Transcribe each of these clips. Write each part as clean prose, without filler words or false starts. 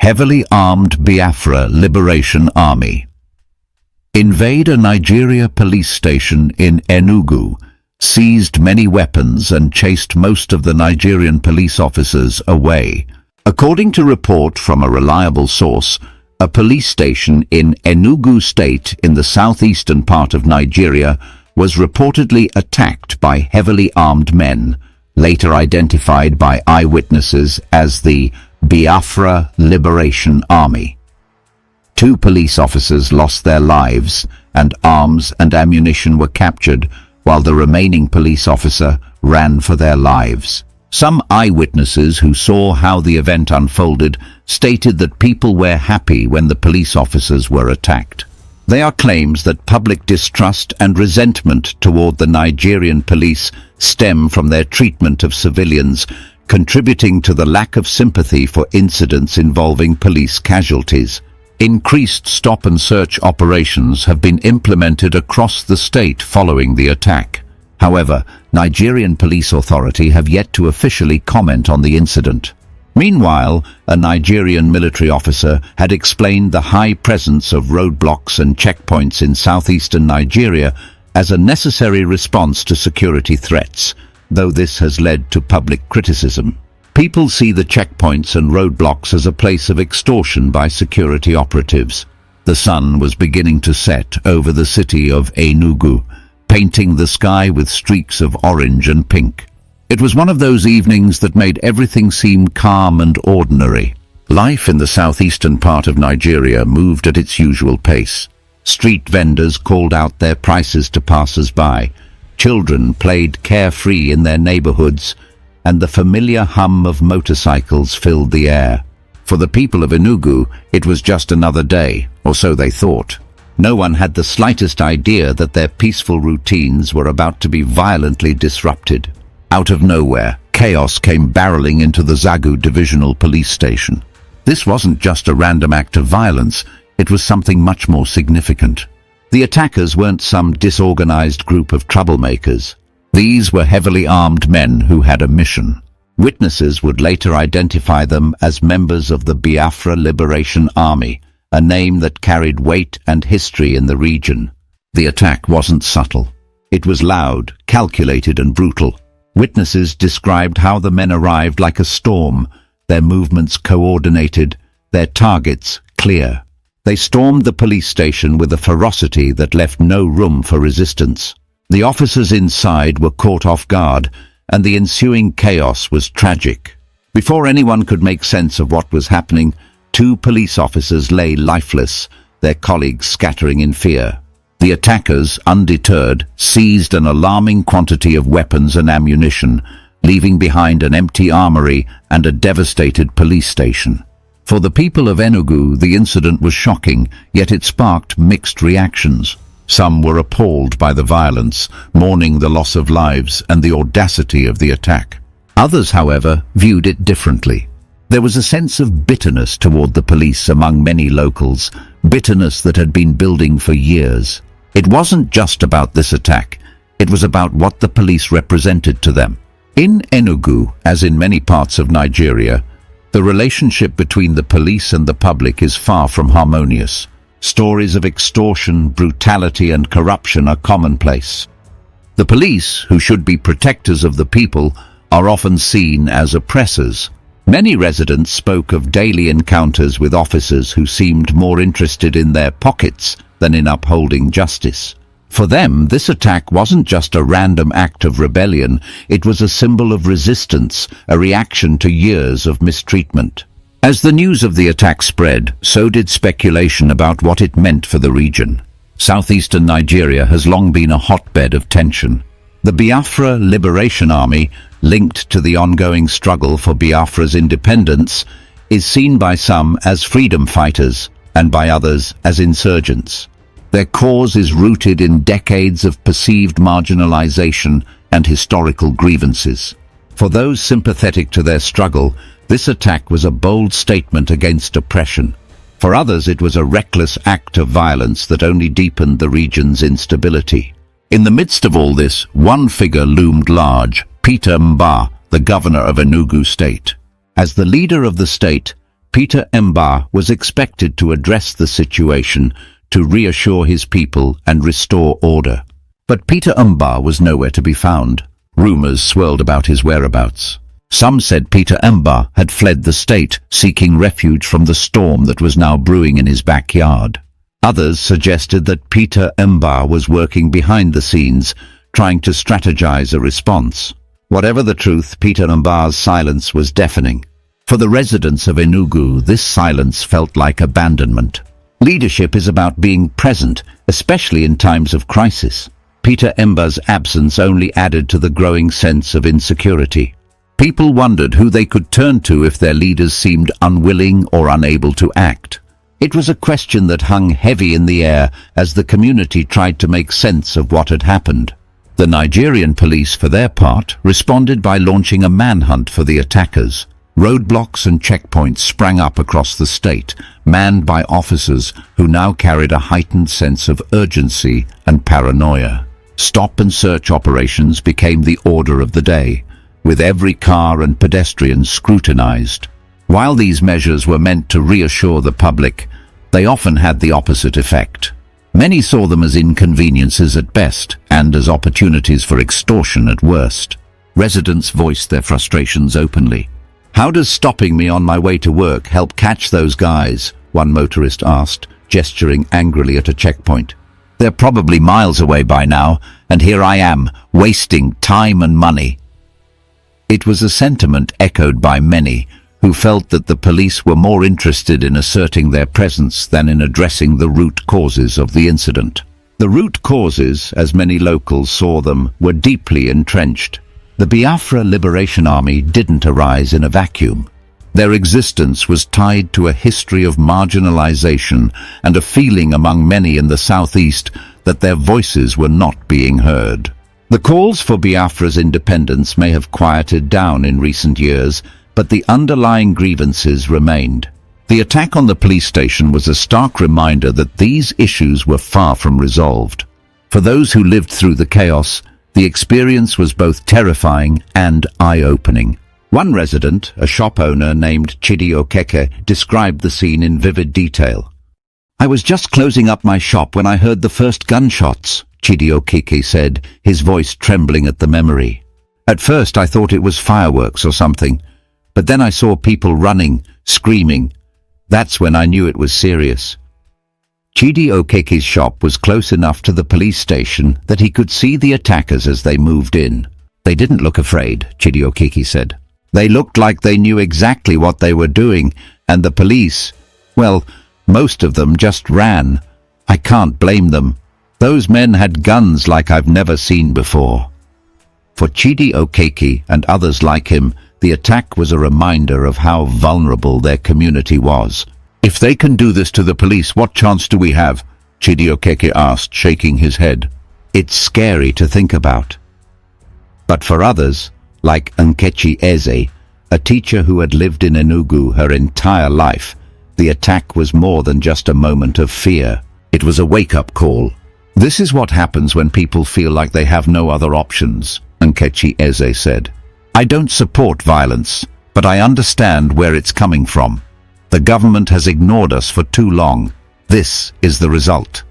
Heavily armed Biafra Liberation Army. Invade Nigeria police station in Enugu, seized many weapons and chased most of the Nigerian police officers away. According to report from a reliable source, a police station in Enugu State in the southeastern part of Nigeria was reportedly attacked by heavily armed men, later identified by eyewitnesses as the Biafra Liberation Army. 2 police officers lost their lives, and arms and ammunition were captured, while the remaining police officer ran for their lives. Some eyewitnesses who saw how the event unfolded stated that people were happy when the police officers were attacked. They are claims that public distrust and resentment toward the Nigerian police stem from their treatment of civilians, contributing to the lack of sympathy for incidents involving police casualties. Increased stop-and-search operations have been implemented across the state following the attack. However, Nigerian police authority have yet to officially comment on the incident. Meanwhile, a Nigerian military officer had explained the high presence of roadblocks and checkpoints in southeastern Nigeria as a necessary response to security threats, though this has led to public criticism. People see the checkpoints and roadblocks as a place of extortion by security operatives. The sun was beginning to set over the city of Enugu, painting the sky with streaks of orange and pink. It was one of those evenings that made everything seem calm and ordinary. Life in the southeastern part of Nigeria moved at its usual pace. Street vendors called out their prices to passers-by. Children played carefree in their neighborhoods, and the familiar hum of motorcycles filled the air. For the people of Enugu, it was just another day, or so they thought. No one had the slightest idea that their peaceful routines were about to be violently disrupted. Out of nowhere, chaos came barreling into the Zagu Divisional Police Station. This wasn't just a random act of violence, it was something much more significant. The attackers weren't some disorganized group of troublemakers. These were heavily armed men who had a mission. Witnesses would later identify them as members of the Biafra Liberation Army, a name that carried weight and history in the region. The attack wasn't subtle. It was loud, calculated, and brutal. Witnesses described how the men arrived like a storm, their movements coordinated, their targets clear. They stormed the police station with a ferocity that left no room for resistance. The officers inside were caught off guard, and the ensuing chaos was tragic. Before anyone could make sense of what was happening, 2 police officers lay lifeless, their colleagues scattering in fear. The attackers, undeterred, seized an alarming quantity of weapons and ammunition, leaving behind an empty armory and a devastated police station. For the people of Enugu, the incident was shocking, yet it sparked mixed reactions. Some were appalled by the violence, mourning the loss of lives and the audacity of the attack. Others, however, viewed it differently. There was a sense of bitterness toward the police among many locals, bitterness that had been building for years. It wasn't just about this attack, it was about what the police represented to them. In Enugu, as in many parts of Nigeria, the relationship between the police and the public is far from harmonious. Stories of extortion, brutality, and corruption are commonplace. The police, who should be protectors of the people, are often seen as oppressors. Many residents spoke of daily encounters with officers who seemed more interested in their pockets than in upholding justice. For them, this attack wasn't just a random act of rebellion, it was a symbol of resistance, a reaction to years of mistreatment. As the news of the attack spread, so did speculation about what it meant for the region. Southeastern Nigeria has long been a hotbed of tension. The Biafra Liberation Army, linked to the ongoing struggle for Biafra's independence, is seen by some as freedom fighters and by others as insurgents. Their cause is rooted in decades of perceived marginalization and historical grievances. For those sympathetic to their struggle, this attack was a bold statement against oppression. For others, it was a reckless act of violence that only deepened the region's instability. In the midst of all this, one figure loomed large, Mbah, the governor of Enugu State. As the leader of the state, Peter Mbah was expected to address the situation, to reassure his people and restore order. But Peter Mbah was nowhere to be found. Rumors swirled about his whereabouts. Some said Peter Mbah had fled the state, seeking refuge from the storm that was now brewing in his backyard. Others suggested that Peter Mbah was working behind the scenes, trying to strategize a response. Whatever the truth, Peter Mbah's silence was deafening. For the residents of Enugu, this silence felt like abandonment. Leadership is about being present, especially in times of crisis. Peter Mbah's absence only added to the growing sense of insecurity. People wondered who they could turn to if their leaders seemed unwilling or unable to act. It was a question that hung heavy in the air as the community tried to make sense of what had happened. The Nigerian police, for their part, responded by launching a manhunt for the attackers. Roadblocks and checkpoints sprang up across the state, manned by officers who now carried a heightened sense of urgency and paranoia. Stop and search operations became the order of the day, with every car and pedestrian scrutinized. While these measures were meant to reassure the public, they often had the opposite effect. Many saw them as inconveniences at best and as opportunities for extortion at worst. Residents voiced their frustrations openly. "How does stopping me on my way to work help catch those guys?" one motorist asked, gesturing angrily at a checkpoint. "They're probably miles away by now, and here I am, wasting time and money." It was a sentiment echoed by many, who felt that the police were more interested in asserting their presence than in addressing the root causes of the incident. The root causes, as many locals saw them, were deeply entrenched. The Biafra Liberation Army didn't arise in a vacuum. Their existence was tied to a history of marginalization and a feeling among many in the southeast that their voices were not being heard. The calls for Biafra's independence may have quieted down in recent years, but the underlying grievances remained. The attack on the police station was a stark reminder that these issues were far from resolved. For those who lived through the chaos, the experience was both terrifying and eye-opening. One resident, a shop owner named Chidi Okeke, described the scene in vivid detail. "I was just closing up my shop when I heard the first gunshots," Chidi Okeke said, his voice trembling at the memory. "At first I thought it was fireworks or something, but then I saw people running, screaming. That's when I knew it was serious." Chidi Okeke's shop was close enough to the police station that he could see the attackers as they moved in. "They didn't look afraid," Chidi Okeke said. "They looked like they knew exactly what they were doing, and the police, well, most of them just ran. I can't blame them. Those men had guns like I've never seen before." For Chidi Okeke and others like him, the attack was a reminder of how vulnerable their community was. "If they can do this to the police, what chance do we have?" Chidi Okeke asked, shaking his head. "It's scary to think about." But for others, like Nkechi Eze, a teacher who had lived in Enugu her entire life, the attack was more than just a moment of fear. It was a wake-up call. "This is what happens when people feel like they have no other options," Nkechi Eze said. "I don't support violence, but I understand where it's coming from. The government has ignored us for too long. This is the result."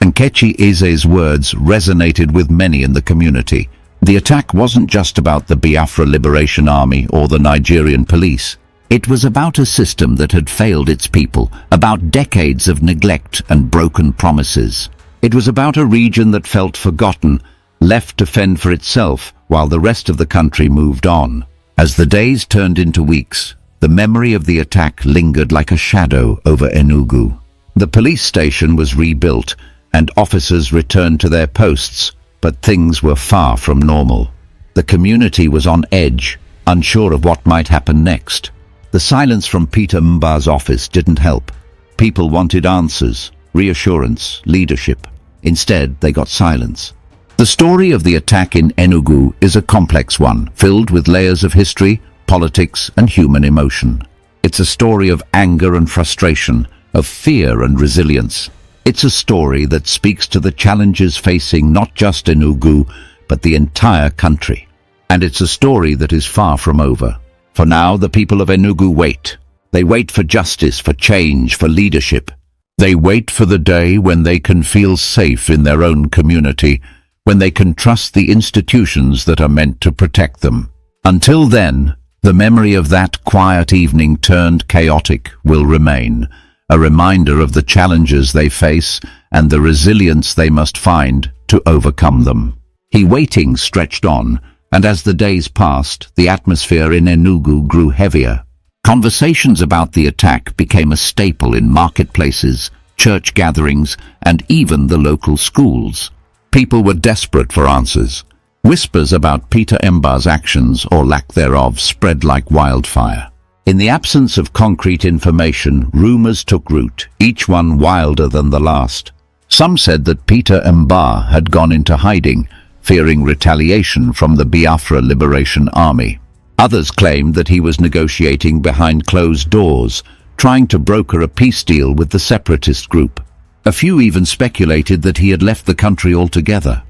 Nkechi Eze's words resonated with many in the community. The attack wasn't just about the Biafra Liberation Army or the Nigerian police. It was about a system that had failed its people, about decades of neglect and broken promises. It was about a region that felt forgotten, left to fend for itself while the rest of the country moved on. As the days turned into weeks, the memory of the attack lingered like a shadow over Enugu. The police station was rebuilt and officers returned to their posts, but things were far from normal. The community was on edge, unsure of what might happen next. The silence from Peter Mbah's office didn't help. People wanted answers, reassurance, leadership. Instead, they got silence. The story of the attack in Enugu is a complex one, filled with layers of history, politics, and human emotion. It's a story of anger and frustration, of fear and resilience. It's a story that speaks to the challenges facing not just Enugu, but the entire country. And it's a story that is far from over. For now, the people of Enugu wait. They wait for justice, for change, for leadership. They wait for the day when they can feel safe in their own community, when they can trust the institutions that are meant to protect them. Until then, the memory of that quiet evening turned chaotic will remain, a reminder of the challenges they face and the resilience they must find to overcome them. Waiting stretched on, and as the days passed, the atmosphere in Enugu grew heavier. Conversations about the attack became a staple in marketplaces, church gatherings, and even the local schools. People were desperate for answers. Whispers about Peter Mbah's actions or lack thereof spread like wildfire. In the absence of concrete information, rumors took root, each one wilder than the last. Some said that Peter Mbah had gone into hiding, fearing retaliation from the Biafra Liberation Army. Others claimed that he was negotiating behind closed doors, trying to broker a peace deal with the separatist group. A few even speculated that he had left the country altogether.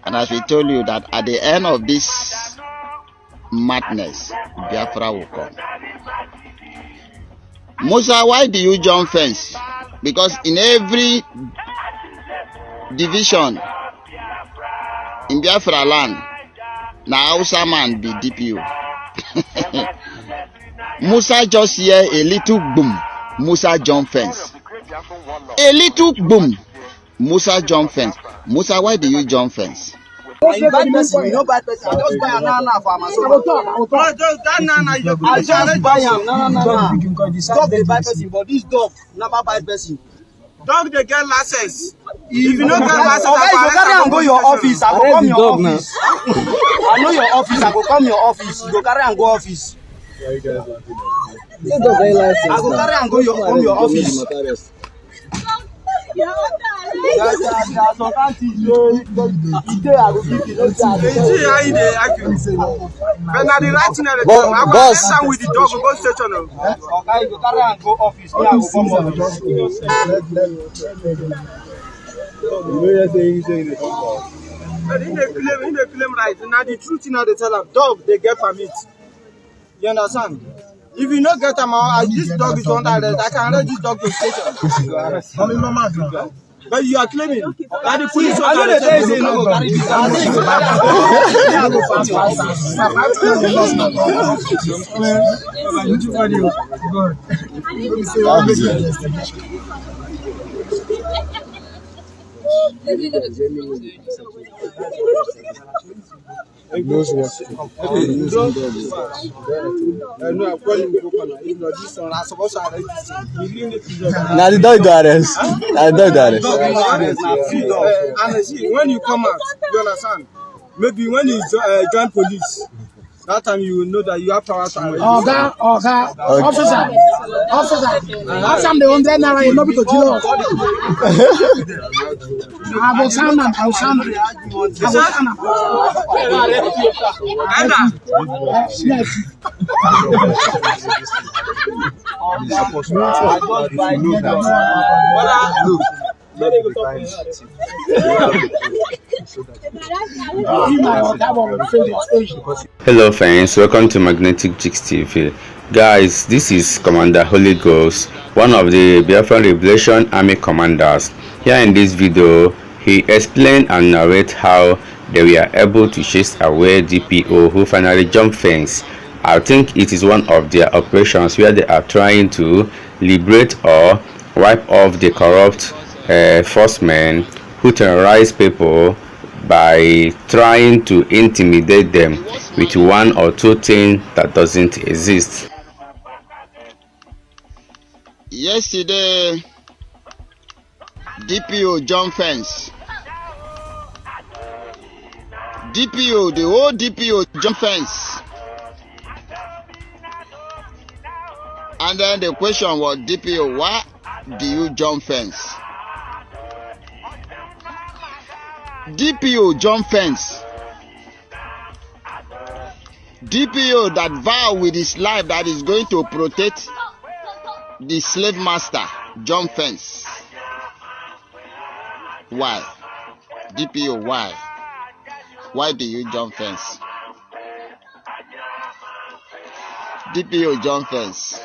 And as we told you that at the end of this madness, Biafra will come. Musa, why do you jump fence? Because in every division in Biafra land, now Hausa man be DPO. Musa just hear a little boom, Musa jump fence. A little boom, Musa jump fence. Musa, why do you jump fence? Bad person, you know bad person. I just buy a nana for Amazon. I just buy a nana. Dog they buy person, but this dog never buy person. Dog they get license. If you don't get license, okay, you carry and go your office. I go come your office. I know your office. I go come your office. You go carry and go office. I go carry and go come your office. Boss, with the dog, go station. Okay, you carry and go office. Me, I go come office. In the claim right. Now the truth in the tell them, dog they get permit. You understand? If you not get them out, this dog is under arrest. I can arrest this dog to station. But you are claiming that the police are going to say no go carry this. Now the dog got us. Now the dog got us. And see, when you come out, you understand? Maybe when you join police, that time you will know that you have power to arrest. Officer, I'm the 100 naira, you know, because you know. I will sound them. Hello friends, welcome to Magnetic Jigs TV. Guys, this is Commander Holy Ghost, one of the Biafran Liberation Army commanders. Here in this video, he explained and narrate how they were able to chase away DPO who finally jumped fence. I think it is one of their operations where they are trying to liberate or wipe off the corrupt forcemen who terrorize people by trying to intimidate them with one or two things that doesn't exist. Yesterday, DPO jump fence. DPO, the whole DPO jump fence. And then the question was, DPO, why do you jump fence? DPO jump fence. DPO that vow with his life that is going to protect the slave master jump fence. Why? DPO, why? Why do you jump fence? DPO jump fence.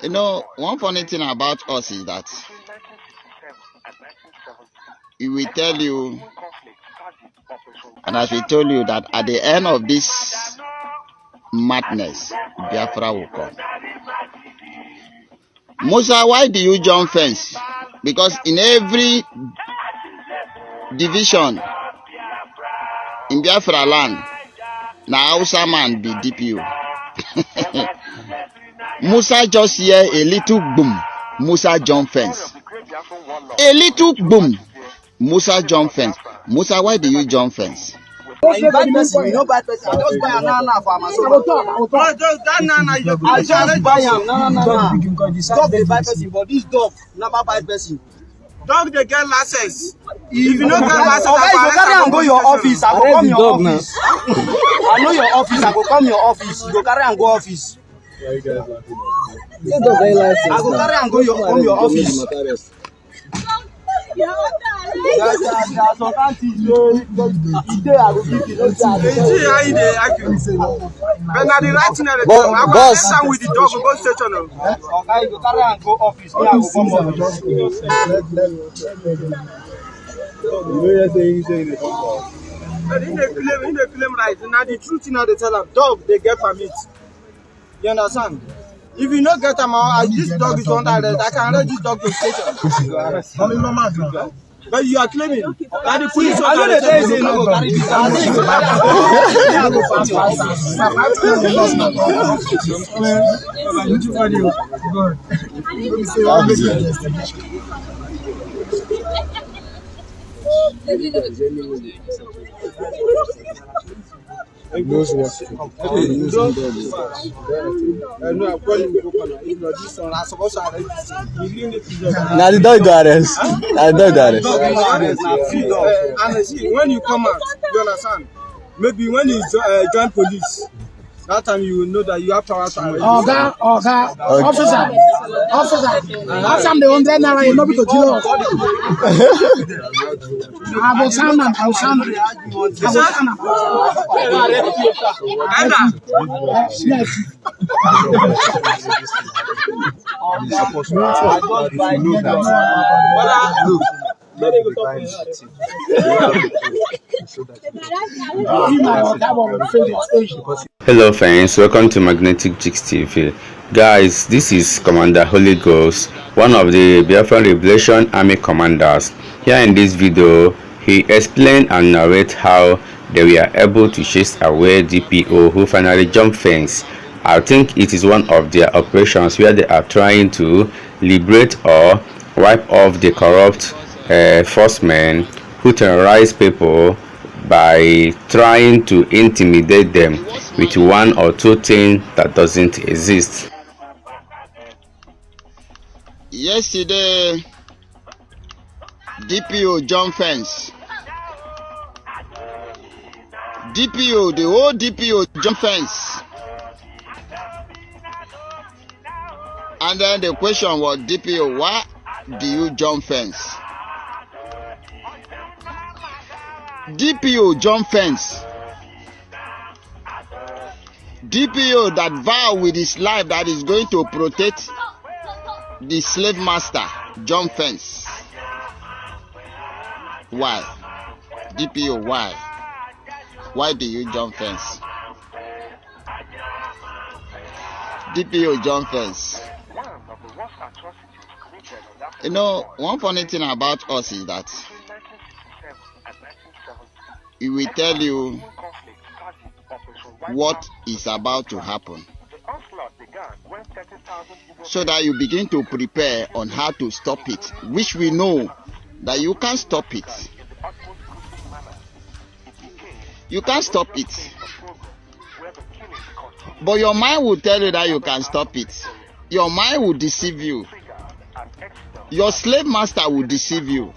You know, one funny thing about us is that we will tell you, and as we told you, that at the end of this madness, Biafra will come. Musa, why do you jump fence? Because in every division in Biafra land, now Hausa man be DPO. Musa just hear a little boom, Musa jump fence. A little boom, Musa jump fence. Musa, why do you jump fence? Invade person, you know bad person. I just buy a nana for Amazon. I just buy am, no. Dog dey buy person, but this dog never buy person. Dog they get license. If you don't get license, okay, you go carry am go your office. I go come your office. I know your office. I go come your office. You go carry am go office. I go carry am go come your office. Boss, with the dog, we go station. Okay, you go carry am go office. Me, I go come office. In the claim right. Now the truth in the tell them, dog they get permit. You understand? If you not get them out, this dog is under arrest. I can arrest this dog to station. But you are claiming that the police are going to say no go carry this. now the dog go arrest. Now the dog go arrest. And when you come out, you understand? Maybe when you join police, that time you will know that you have power to arrest. Officer, I'm the 100 naira, you know, because you know. I will sound them. Hello friends, welcome to Magnetic Jigs TV. Guys, this is Commander Holy Ghost, one of the Biafran Liberation Army commanders. Here in this video, he explained and narrate how they were able to chase away DPO who finally jumped fence. I think it is one of their operations where they are trying to liberate or wipe off the corrupt forcemen who terrorize people by trying to intimidate them with one or two things that doesn't exist. Yesterday, DPO jump fence. DPO, the whole DPO jump fence. And then the question was, DPO, why do you jump fence? DPO jump fence. DPO that vow with his life that is going to protect the slave master jump fence. Why? DPO, why? Why do you jump fence? DPO jump fence. You know, one funny thing about us is that we will tell you what is about to happen, so that you begin to prepare on how to stop it, which we know that you can't stop it. You can't stop it. But your mind will tell you that you can stop it. Your mind will deceive you. Your slave master will deceive you.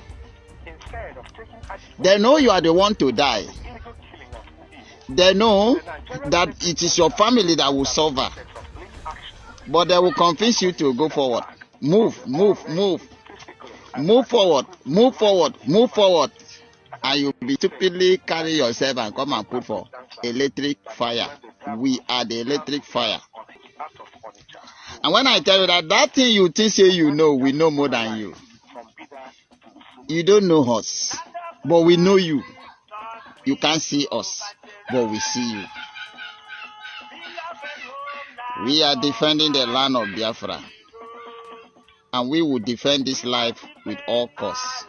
They know you are the one to die. They know that it is your family that will suffer. But they will convince you to go forward. Move. Move forward. And you'll be stupidly carry yourself and come and put for electric fire. We are the electric fire. And when I tell you that thing you think say you know, we know more than you. You don't know us, but we know you. You can't see us, but we see you. We are defending the land of Biafra, and we will defend this life with all costs.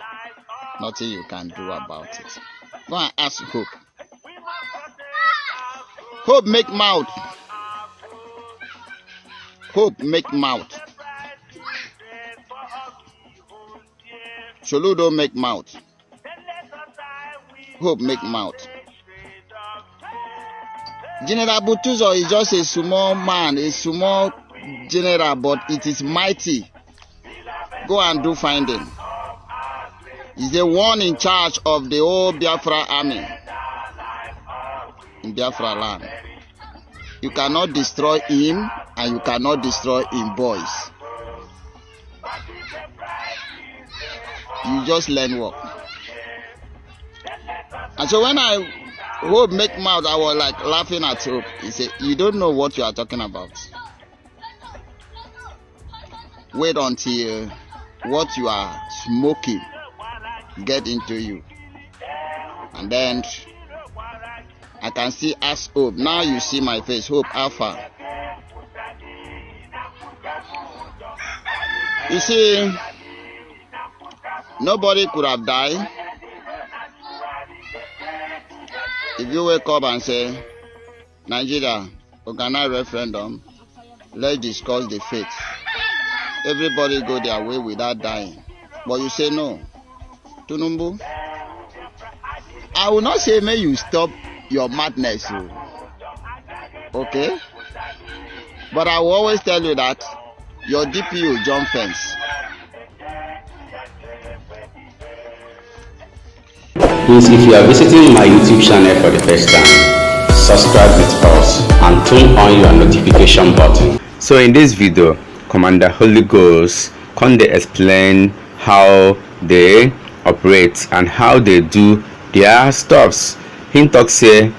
Nothing you can do about it. Go and ask Hope. Hope make mouth. Hope make mouth. Sholu don't make mouth. Hope make mouth. General Butuzo is just a small man, a small general, but it is mighty. Go and do finding. He's the one in charge of the whole Biafra army in Biafra land. You cannot destroy him, and you cannot destroy him boys. You just learn work. And so when I Hope make mouth, I was like laughing at Hope. He said, you don't know what you are talking about. Wait until what you are smoking get into you. And then I can see ask Hope. Now you see my face. Hope Alpha. You see, nobody could have died. If you wake up and say, Nigeria, organize referendum, let's discuss the faith. Everybody go their way without dying. But you say no. Tunumbu, I will not say may you stop your madness. Okay? But I will always tell you that your DPO jump fence. Please, if you are visiting my YouTube channel for the first time, subscribe with us and turn on your notification button. So in this video, Commander Holy Ghost can they explain how they operate and how they do their stuffs. He talks say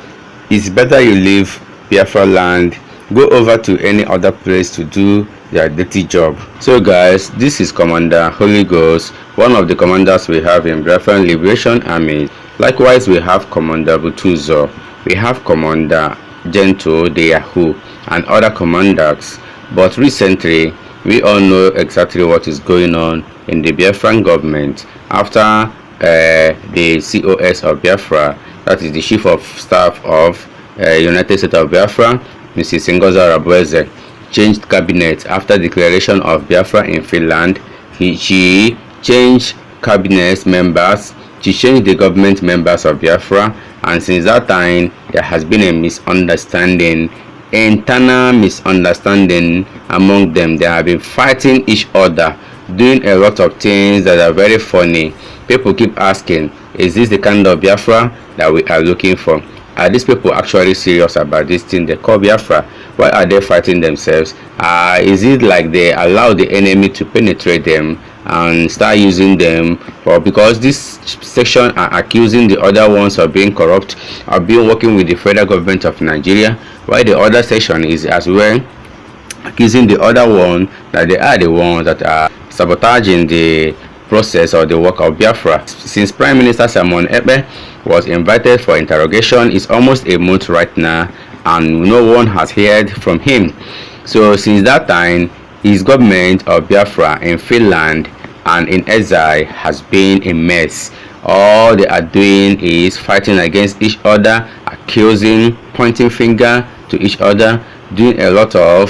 it's better you leave Biafra land, go over to any other place to do their dirty job. So guys, this is Commander Holy Ghost, one of the commanders we have in Biafran Liberation Army. Likewise, we have Commander Butuzo, we have Commander Gento de Yahoo, and other commanders. But recently, we all know exactly what is going on in the Biafran government after the COS of Biafra, that is the Chief of Staff of United States of Biafra, Mrs. Ngozi Arabueze, changed cabinet after declaration of Biafra in Finland. She changed cabinet members, she changed the government members of Biafra, and since that time there has been a misunderstanding, internal misunderstanding among them. They have been fighting each other, doing a lot of things that are very funny. People keep asking, is this the kind of Biafra that we are looking for? Are these people actually serious about this thing they call Biafra? Why are they fighting themselves? Is it like they allow the enemy to penetrate them and start using them? Or because this section are accusing the other ones of being corrupt, of being working with the federal government of Nigeria, while the other section is as well accusing the other one that they are the ones that are sabotaging the process or the work of Biafra. Since Prime Minister Simon Ekpe was invited for interrogation, it's almost a month right now, and no one has heard from him. So since that time, his government of Biafra in Finland and in exile has been a mess. All they are doing is fighting against each other, accusing, pointing finger to each other, doing a lot of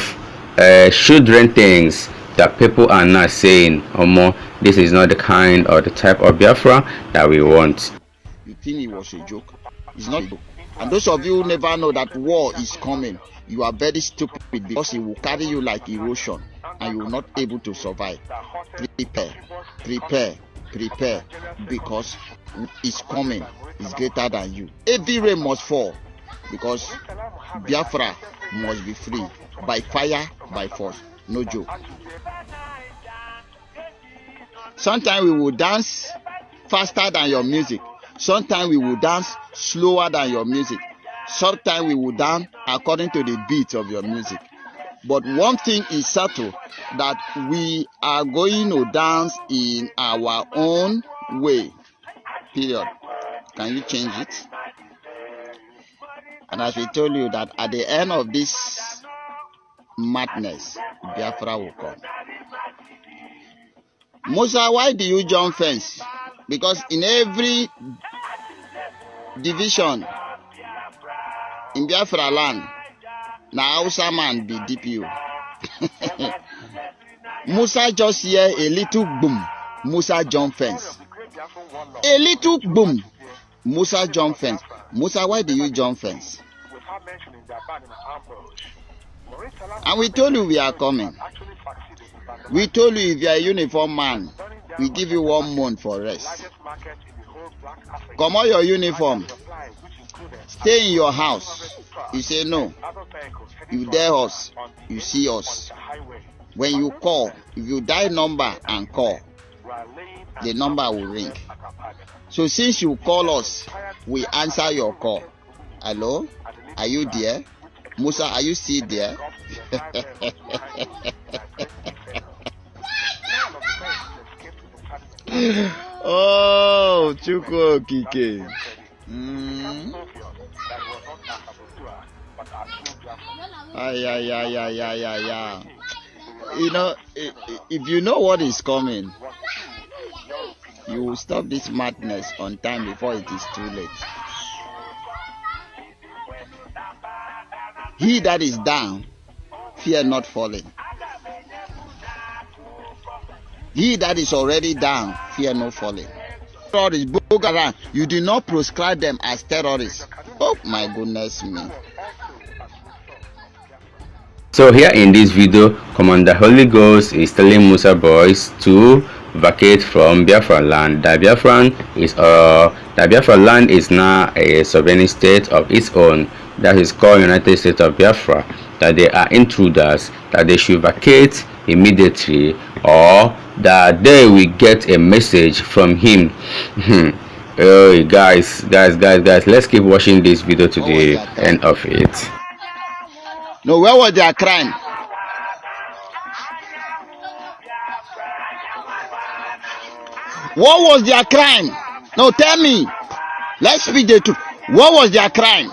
children things that people are not saying, Omo, this is not the kind or the type of Biafra that we want. You think it was a joke? It's not a joke. And those of you who never know that war is coming, you are very stupid, because it will carry you like erosion and you will not able to survive. Prepare, because it's coming. It's greater than you. Every rain must fall, because Biafra must be free by fire, by force. No joke. Sometimes we will dance faster than your music. Sometimes we will dance slower than your music. Sometimes we will dance according to the beat of your music. But one thing is settled, that we are going to dance in our own way. Period. Can you change it? And as we told you that at the end of this madness, Biafra will come. Musa, why do you jump fence? Because in every division in Biafra land, now Hausa man be DPO. Musa just hear a little boom, Musa jump fence. A little boom, Musa jump fence. Musa, why do you jump fence? And we told you we are coming. We told you if you are a uniform man, we give you 1 month for rest. Come on your uniform. Stay in your house. You say no. You dare us. You see us. When you call, if you dial number and call, the number will ring. So since you call us, we answer your call. Hello? Are you there? Musa, are you still there? Oh, Chuko Kike. Yeah. You know, if you know what is coming, you will stop this madness on time before it is too late. He that is down, fear not falling. He that is already down, fear not falling. Terrorists, Boko Haram, you do not proscribe them as terrorists. Oh my goodness me. So here in this video, Commander Holy Ghost is telling Musa boys to vacate from Biafra land. The Biafra land is now a sovereign state of its own. That is called United States of Biafra. That they are intruders. That they should vacate immediately, or that they will get a message from him. Oh, guys, let's keep watching this video to the end of it. No, where was their crime? What was their crime? No, tell me. Let's speak the truth. What was their crime?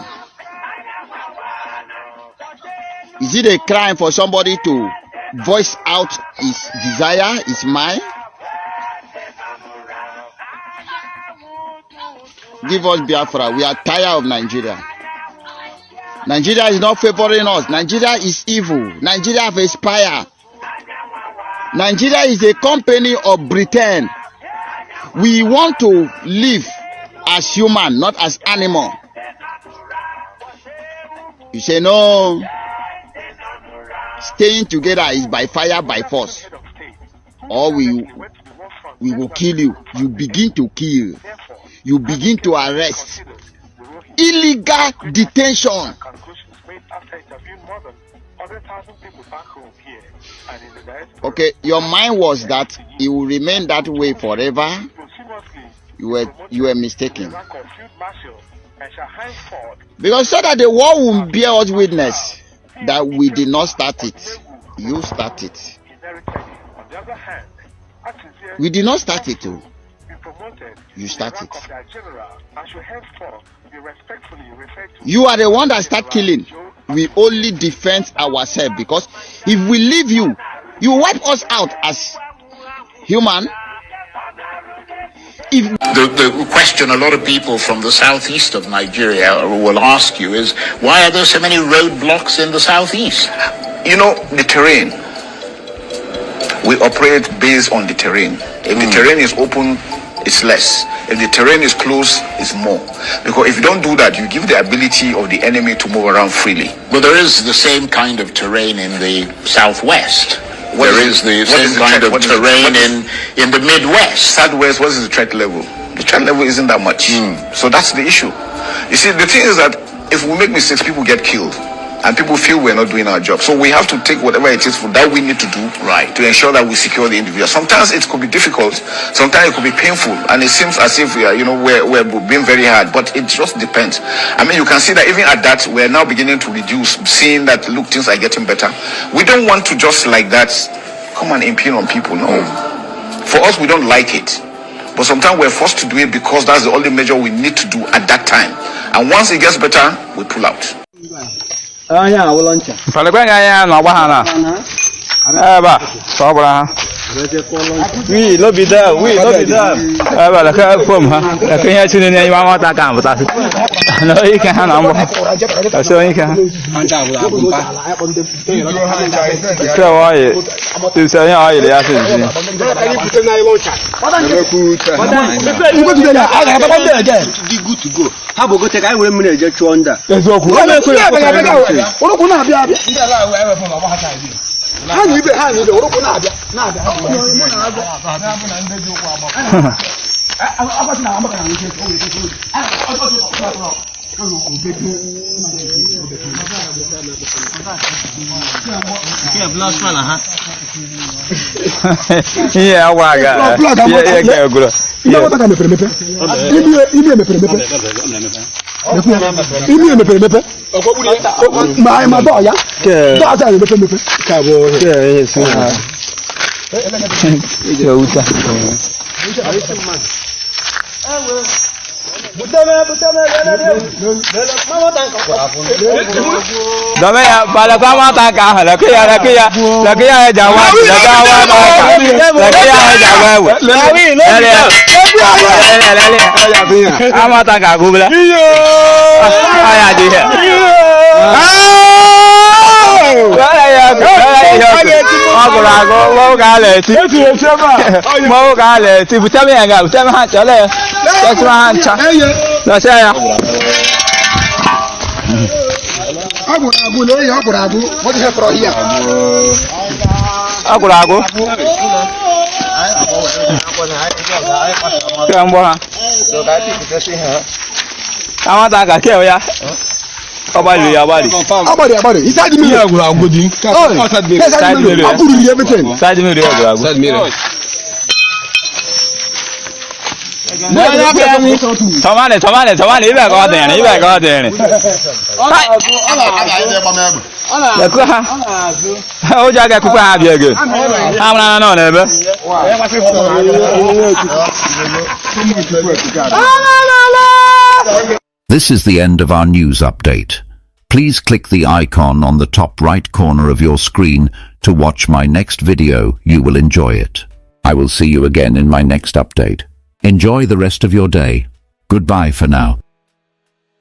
Is it a crime for somebody to voice out his desire, his mind? Give us Biafra. We are tired of Nigeria. Nigeria is not favoring us. Nigeria is evil. Nigeria have expired. Nigeria is a company of Britain. We want to live as human, not as animal. You say no. Staying together is by fire, by force. Or we will kill you. You begin to kill. You begin to arrest. Illegal detention. Okay, your mind was that it will remain that way forever. You were mistaken. Because so that the world will bear us witness that we did not start it. You start it. We did not start it too. You start it. You are the one that start killing. We only defend ourselves, because if we leave you, you wipe us out as human. The question a lot of people from the southeast of Nigeria will ask you is, why are there so many roadblocks in the southeast? You know, the terrain. We operate based on the terrain. If the terrain is open, it's less. If the terrain is close, it's more. Because if you don't do that, you give the ability of the enemy to move around freely. But there is the same kind of terrain in the southwest. There is the same kind of terrain in the Midwest. Southwest, what is the threat level? The threat level isn't that much. So that's the issue. You see, the thing is that if we make mistakes, people get killed. and people feel we're not doing our job. So we have to take whatever it is that we need to do to ensure that we secure the individual. Sometimes it could be difficult, sometimes it could be painful, and it seems as if we are, we're being very hard, but it just depends. I mean, you can see that even at that, we're now beginning to reduce, seeing that, look, things are getting better. We don't want to just like that come and impede on people. No. For us, we don't like it. But sometimes we're forced to do it because that's the only measure we need to do at that time. And once it gets better, we pull out. Oui, lobby there. Oui, lobby there. Ah, bah, la forme, hein. La cagna tu n'es pas moi ta cam, ta. Non, il can ha nambo. So il can. Ça va, tu sais rien, il est assez. Good to go. How about go take I will manage just wonder. Yeah, waga. Yeah, good. Dame ya para kama taka la kia jawa ama taka gubla aya di Abali. Inside the mirror, outside the mirror. I put everything. Inside the mirror. Tomane, you back out there. Oh, Jack, cook have you good. I'm not ever. This is the end of our news update. Please click the icon on the top right corner of your screen to watch my next video. You will enjoy it. I will see you again in my next update. Enjoy the rest of your day. Goodbye for now.